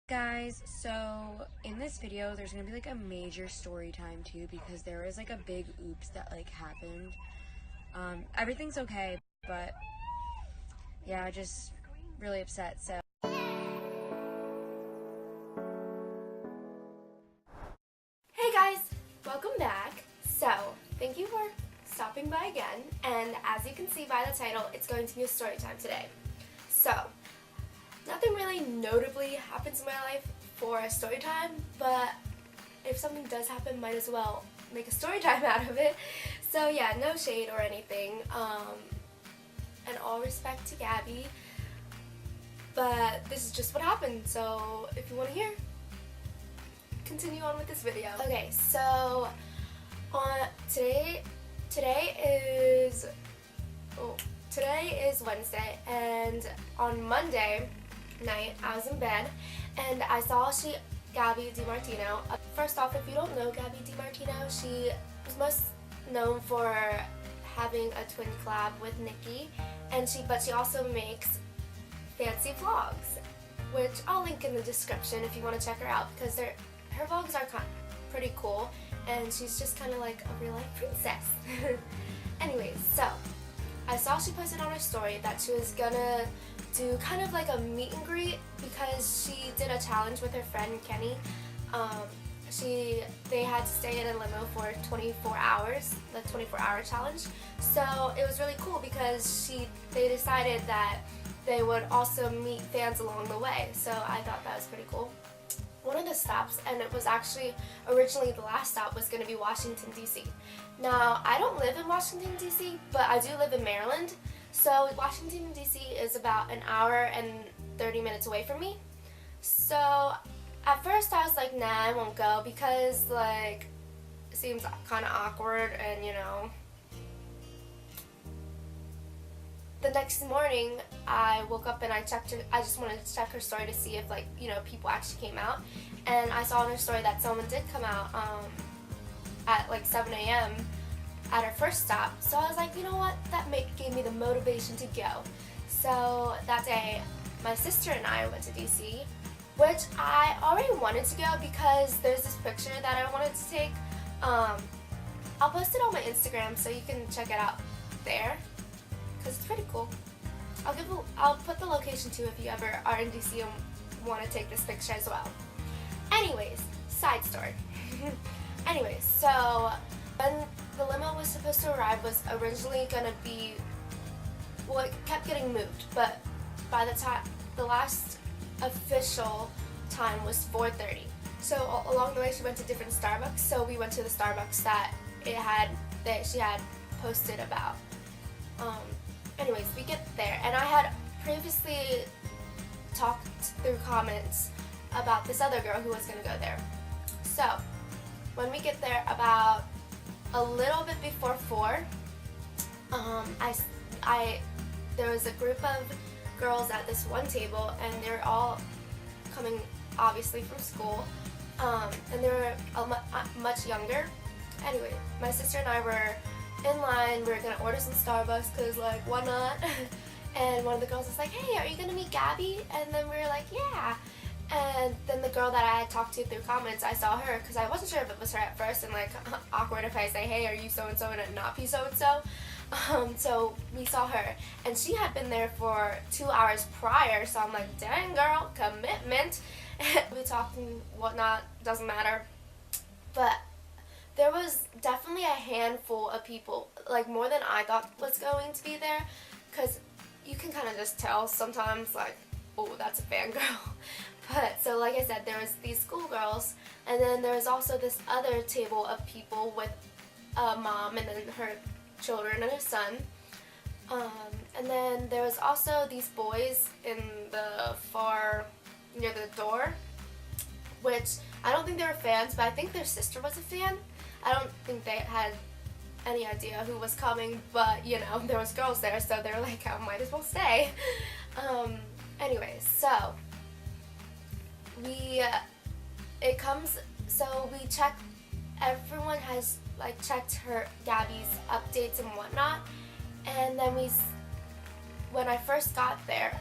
Guys, so in this video there's gonna be like a major story time too, because there is like a big oops that like happened. Everything's okay, but yeah, just really upset. So Hey guys, welcome back. So, thank you for stopping by again, and as you can see by the title, it's going to be a story time today. So, nothing really notably happens in my life for a story time, but if something does happen, might as well make a story time out of it. So yeah, no shade or anything, and all respect to Gabby, but this is just what happened, so if you want to hear, continue on with this video. Okay, so today is Wednesday, and on Monday night I was in bed and I saw Gabi Demartino. First off, if you don't know Gabi Demartino, she was most known for having a twin collab with Nikki, and she also makes fancy vlogs, which I'll link in the description if you want to check her out, because her vlogs are pretty cool, and she's just kind of like a real life princess. Anyways, so I saw she posted on her story that she was gonna do kind of like a meet and greet, because she did a challenge with her friend Kenny. They had to stay in a limo for 24 hours, the 24-hour challenge. So it was really cool because they decided that they would also meet fans along the way. So I thought that was pretty cool. One of the stops, and it was actually originally the last stop, was going to be Washington, D.C. Now, I don't live in Washington, D.C., but I do live in Maryland. So Washington, D.C. is about an hour and 30 minutes away from me. So at first I was like, nah, I won't go, because like it seems kind of awkward, and you know. The next morning I woke up and I just wanted to check her story to see if people actually came out, and I saw in her story that someone did come out at like 7 a.m. at her first stop. So I was like, you know what, that gave me the motivation to go. So that day my sister and I went to DC, which I already wanted to go because there's this picture that I wanted to take. I'll post it on my Instagram so you can check it out there, because it's pretty cool. I'll put the location too if you ever are in DC and want to take this picture as well. Anyways, side story. Anyways, so when the limo was supposed to arrive was originally gonna be, well, it kept getting moved, but by the time the last official time was 4:30. So along the way she went to different Starbucks. So we went to the Starbucks that she had posted about. Anyways, we get there, and I had previously talked through comments about this other girl who was going to go there. So when we get there, about a little bit before 4, there was a group of girls at this one table, and they're all coming obviously from school, and they were much younger. Anyway, my sister and I were in line. We were gonna order some Starbucks because, like, why not? And one of the girls was like, hey, are you gonna meet Gabby? And then we were like, yeah. And then the girl that I had talked to through comments, I saw her, because I wasn't sure if it was her at first, and like awkward if I say, hey, are you so and so, and it not be so and so. So we saw her, and she had been there for 2 hours prior. So I'm like, dang girl, commitment. We talked and whatnot, doesn't matter. But there was definitely a handful of people, like more than I thought was going to be there, because you can kind of just tell sometimes, like, oh, that's a fangirl. But so like I said, there was these schoolgirls, and then there was also this other table of people with a mom and then her children and her son. And then there was also these boys in the far near the door, which I don't think they were fans, but I think their sister was a fan. I don't think they had any idea who was coming, but you know, there was girls there, so they were like, I might as well stay. Anyways, so we check, everyone has like checked Gabby's updates and whatnot, and then when I first got there,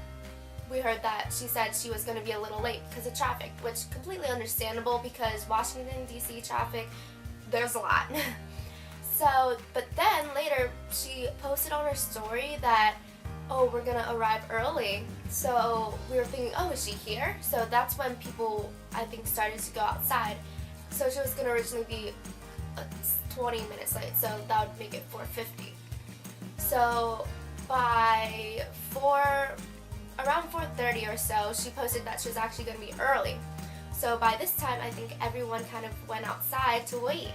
we heard that she said she was going to be a little late because of traffic, which completely understandable because Washington, D.C. traffic, there's a lot. So, but then later she posted on her story that, oh, we're going to arrive early. So we were thinking, oh, is she here? So that's when people, I think, started to go outside. So she was going to originally be 20 minutes late, so that would make it 4:50. So by around 4:30 or so, she posted that she was actually going to be early. So by this time, I think everyone kind of went outside to wait.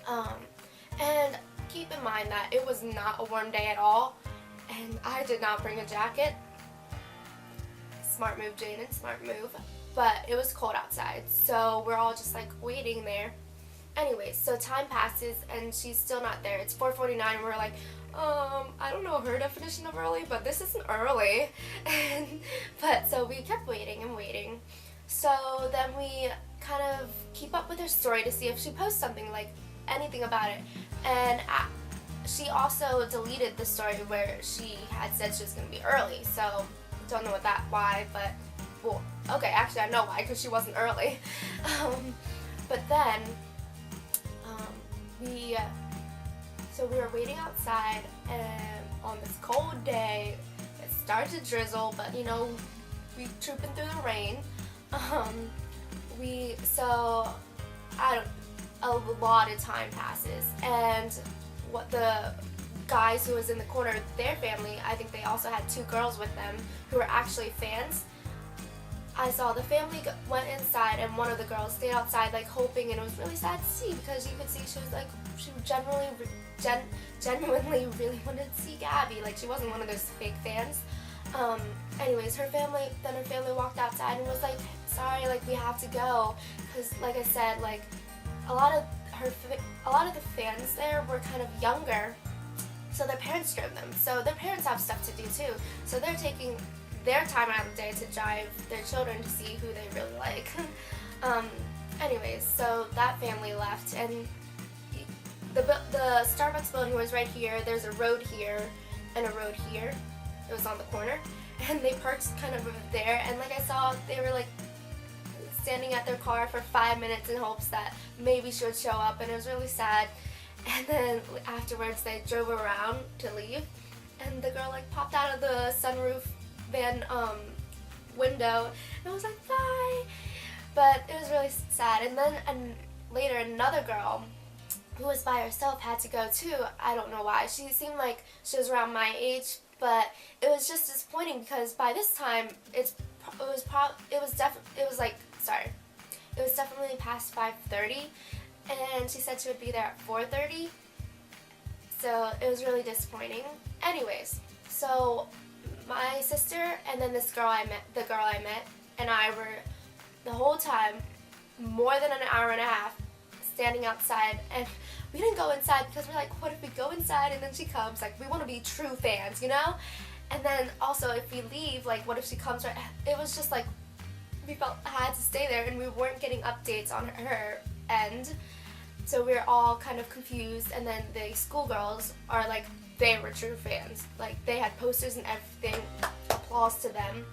And keep in mind that it was not a warm day at all, and I did not bring a jacket. Smart move, Jaden, smart move. But it was cold outside, so we're all just like waiting there. Anyways, so time passes and she's still not there. It's 4:49 and we're like, I don't know her definition of early, but this isn't early. But so we kept waiting and waiting. So then we kind of keep up with her story to see if she posts something, like anything about it. And she also deleted the story where she had said she was going to be early. So don't know why, but well, okay, actually I know why, because she wasn't early. But then we were waiting outside, and on this cold day, it started to drizzle, but you know, we trooping through the rain. A lot of time passes, and what the guys who was in the corner, their family, I think they also had 2 girls with them who were actually fans. I saw the family went inside, and one of the girls stayed outside, like hoping, and it was really sad to see because you could see she was like, she genuinely really wanted to see Gabi. Like, she wasn't one of those fake fans. Anyways, her family walked outside and was like, sorry, like we have to go, because like I said, like a lot of the fans there were kind of younger, so their parents drove them. So their parents have stuff to do too. So they're taking their time out of the day to drive their children to see who they really like. Anyways, so that family left, and the Starbucks building was right here. There's a road here and a road here. It was on the corner, and they parked kind of over there. And like I saw, they were like standing at their car for 5 minutes in hopes that maybe she would show up, and it was really sad. And then afterwards, they drove around to leave, and the girl like popped out of the sunroof van window and was like, bye. But it was really sad. And then later, another girl who was by herself had to go too. I don't know why. She seemed like she was around my age, but it was just disappointing because by this time it was definitely past 5:30, and she said she would be there at 4:30. So it was really disappointing. Anyways, so my sister and then the girl I met, and I were the whole time, more than an hour and a half, standing outside, and we didn't go inside because we're like, what if we go inside and then she comes? Like, we want to be true fans, you know? And then also, if we leave, like, what if she comes right? It was just like, we felt I had to stay there, and we weren't getting updates on her end. So we were all kind of confused, and then the schoolgirls are like, they were true fans. Like, they had posters and everything. Applause to them.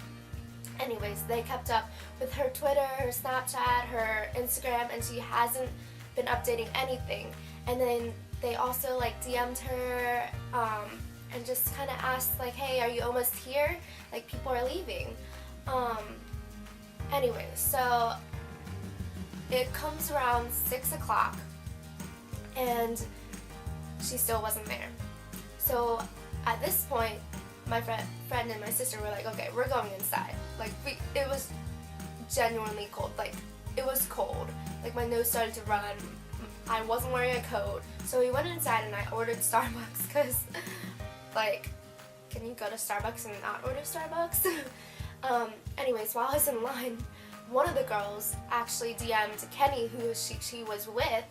Anyways, they kept up with her Twitter, her Snapchat, her Instagram, and she hasn't been updating anything. And then they also like DM'd her and just kind of asked like, hey, are you almost here? Like, people are leaving. Anyway, so it comes around 6 o'clock, and she still wasn't there. So at this point, my friend and my sister were like, okay, we're going inside. Like, it was genuinely cold. Like, it was cold. Like, my nose started to run. I wasn't wearing a coat. So we went inside, and I ordered Starbucks because, like, can you go to Starbucks and not order Starbucks? Anyways, while I was in line, one of the girls actually DM'd Kenny, who she was with,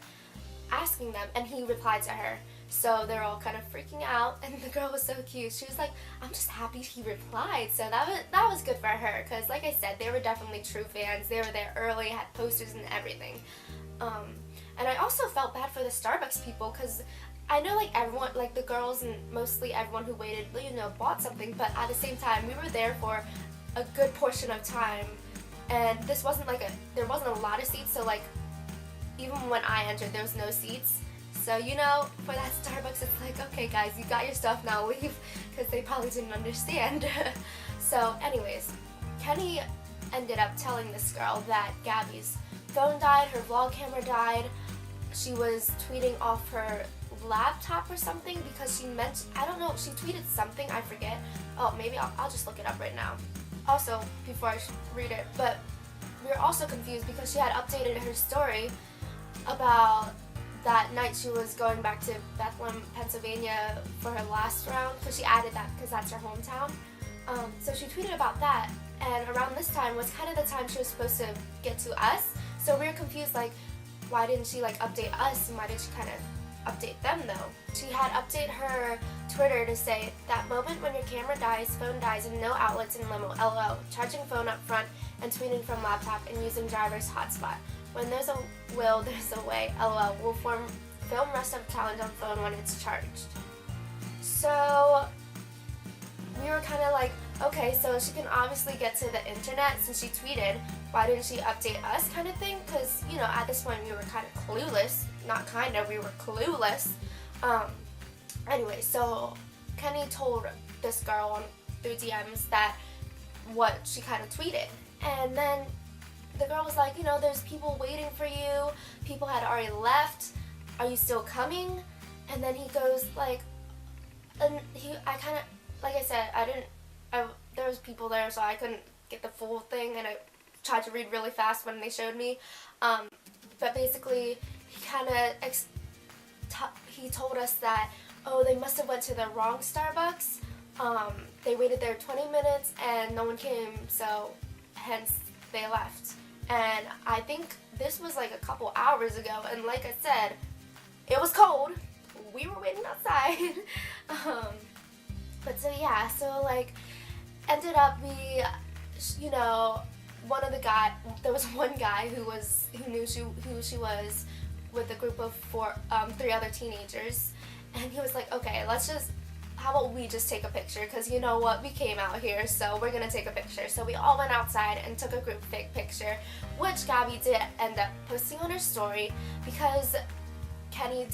asking them, and he replied to her. So they're all kind of freaking out, and the girl was so cute. She was like, I'm just happy he replied. So that was good for her, because like I said, they were definitely true fans. They were there early, had posters and everything. And I also felt bad for the Starbucks people, because I know like everyone, like the girls and mostly everyone who waited, you know, bought something, but at the same time, we were there for a good portion of time, and this wasn't like there wasn't a lot of seats, so like even when I entered there was no seats. So for that Starbucks, it's like, okay guys, you got your stuff, now leave, because they probably didn't understand. So anyways, Kenny ended up telling this girl that Gabi's phone died, her vlog camera died, she was tweeting off her laptop or something because I don't know, she tweeted something, I forget. Oh, maybe I'll just look it up right now. Also, before I read it, but we were also confused because she had updated her story about that night she was going back to Bethlehem, Pennsylvania for her last round, because she added that because that's her hometown. So she tweeted about that, and around this time was kind of the time she was supposed to get to us. So we were confused, like, why didn't she like update us, and why did she kind of update them though? She had updated her Twitter to say, that moment when your camera dies, phone dies, and no outlets in limo, LOL, charging phone up front and tweeting from laptop and using driver's hotspot. When there's a will, there's a way, LOL, we'll film rest of challenge on phone when it's charged. So we were kind of like, okay, so she can obviously get to the internet since she tweeted, why didn't she update us kind of thing? Because, at this point we were kind of clueless. Not kind of, we were clueless. Anyway, so Kenny told this girl through DMs that what she kind of tweeted. And then the girl was like, there's people waiting for you. People had already left. Are you still coming? And then he goes like, I kind of, like I said, there was people there, so I couldn't get the full thing, and I tried to read really fast when they showed me. But basically, he kind of he told us that, oh, they must have went to the wrong Starbucks. They waited there 20 minutes and no one came, so hence they left. And I think this was like a couple hours ago, and like I said, it was cold. We were waiting outside. But so yeah, so like ended up there was one guy who knew who she was with a group of 3 other teenagers, and he was like, okay, how about we just take a picture, because you know what, we came out here, so we're gonna take a picture. So we all went outside and took a group fake picture, which Gabi did end up posting on her story, because Kenny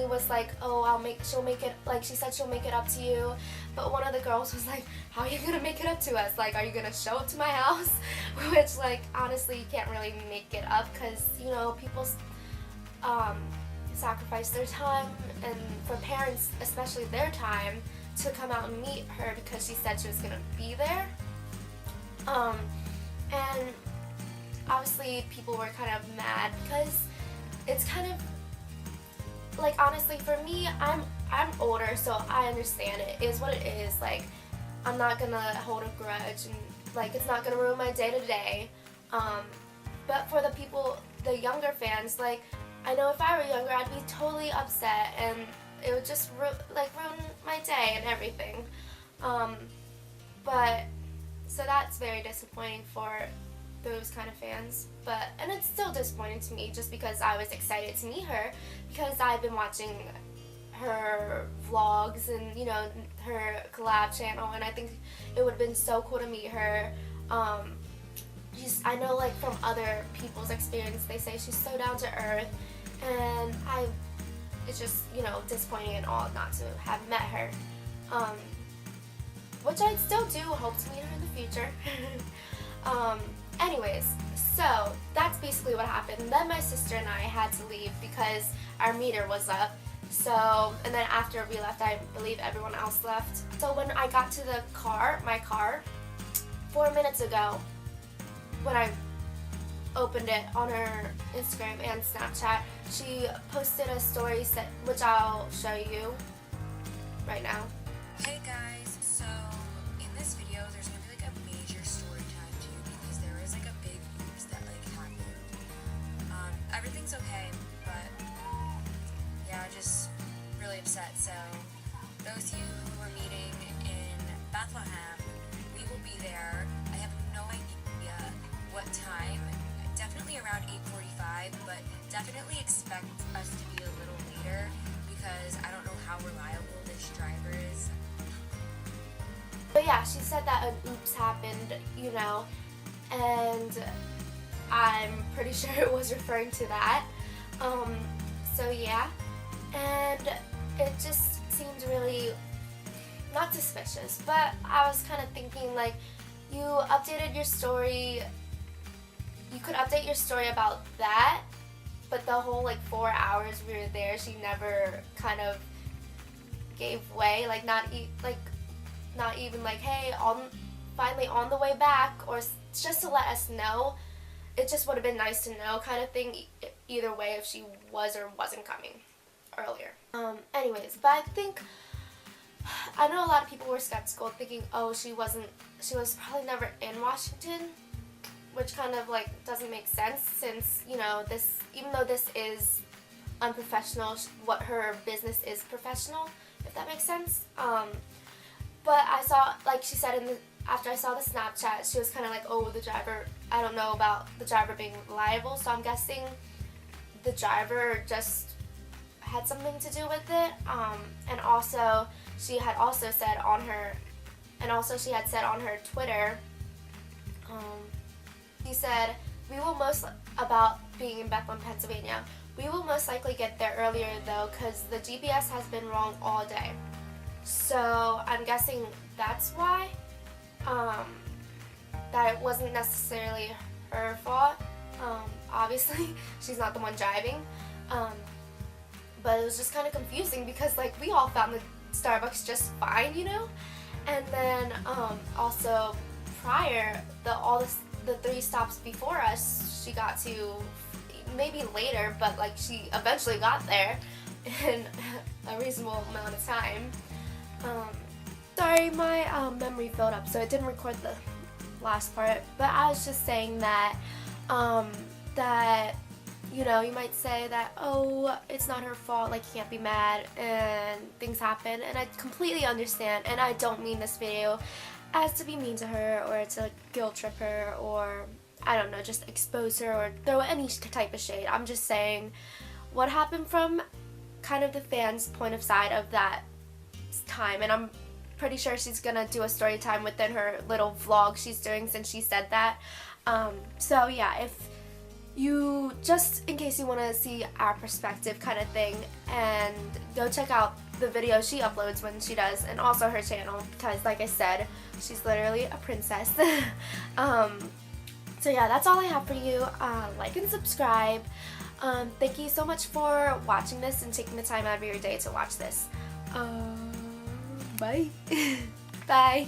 was like, oh, she'll make it, like she said she'll make it up to you, but one of the girls was like, how are you gonna make it up to us? Like, are you gonna show it to my house? Which, like, honestly, you can't really make it up, because, people sacrifice their time, and for parents, especially their time, to come out and meet her because she said she was gonna be there. And obviously people were kind of mad because it's kind of, like, honestly, for me, I'm older, so I understand it is what it is. Like, I'm not gonna hold a grudge, and like, it's not gonna ruin my day to day. But for the younger fans, like, I know if I were younger, I'd be totally upset, and it would just ruin my day and everything. But so that's very disappointing for those kind of fans, and it's still disappointing to me just because I was excited to meet her, because I've been watching her vlogs and her collab channel, and I think it would have been so cool to meet her. I know, like, from other people's experience, they say she's so down to earth, and it's just disappointing and all not to have met her, which I still do hope to meet her in the future. Anyways, so that's basically what happened. Then my sister and I had to leave because our meter was up. So, and then after we left, I believe everyone else left. So when I got to my car, 4 minutes ago, when I opened it on her Instagram and Snapchat, she posted a story which I'll show you right now. Hey guys, so in this video there's gonna be like a major story time too, because there is like a big oops that like happened. Everything's okay, but yeah, just really upset. So those of you who are meeting in Bethlehem, we will be there. I have no idea what time. Definitely around 8:45, but definitely expect us to be a little later because I don't know how reliable this driver is. But yeah, she said that an oops happened, you know, and I'm pretty sure it was referring to that. So yeah, and it just seemed really not suspicious, but I was kind of thinking, like, you updated your story, you could update your story about that, but the whole like 4 hours we were there, she never kind of gave way, like not even like, hey, finally on the way back, or just to let us know. It just would have been nice to know, kind of thing, either way, if she was or wasn't coming earlier. Anyways, but I know a lot of people were skeptical, thinking, oh, she was probably never in Washington, which kind of like doesn't make sense, since, you know, this, even though this is unprofessional, what her business is professional, if that makes sense. But I saw, like she said after I saw the Snapchat, she was kind of like, oh, the driver, I don't know about the driver being liable, so I'm guessing the driver just had something to do with it. And also, she had said on her Twitter, she said, about being in Bethlehem, Pennsylvania, we will most likely get there earlier though, because the GPS has been wrong all day. So I'm guessing that's why, that it wasn't necessarily her fault. Obviously, she's not the one driving. But it was just kind of confusing, because like we all found the Starbucks just fine, you know? And then also prior, the 3 stops before us, she got to maybe later, but like she eventually got there in a reasonable amount of time. Sorry, my memory filled up, so it didn't record the last part, but I was just saying that that, you know, you might say that, oh, it's not her fault, like, you can't be mad, and things happen, and I completely understand, and I don't mean this video as to be mean to her, or to guilt trip her, or, I don't know, just expose her, or throw any type of shade. I'm just saying what happened from kind of the fans' point of side of that time, and I'm pretty sure she's gonna do a story time within her little vlog she's doing, since she said that. So yeah, if you, just in case you want to see our perspective kind of thing, and go check out the video she uploads when she does, and also her channel, because like I said, she's literally a princess. So yeah, that's all I have for you. Like and subscribe. Thank you so much for watching this and taking the time out of your day to watch this. Bye. Bye.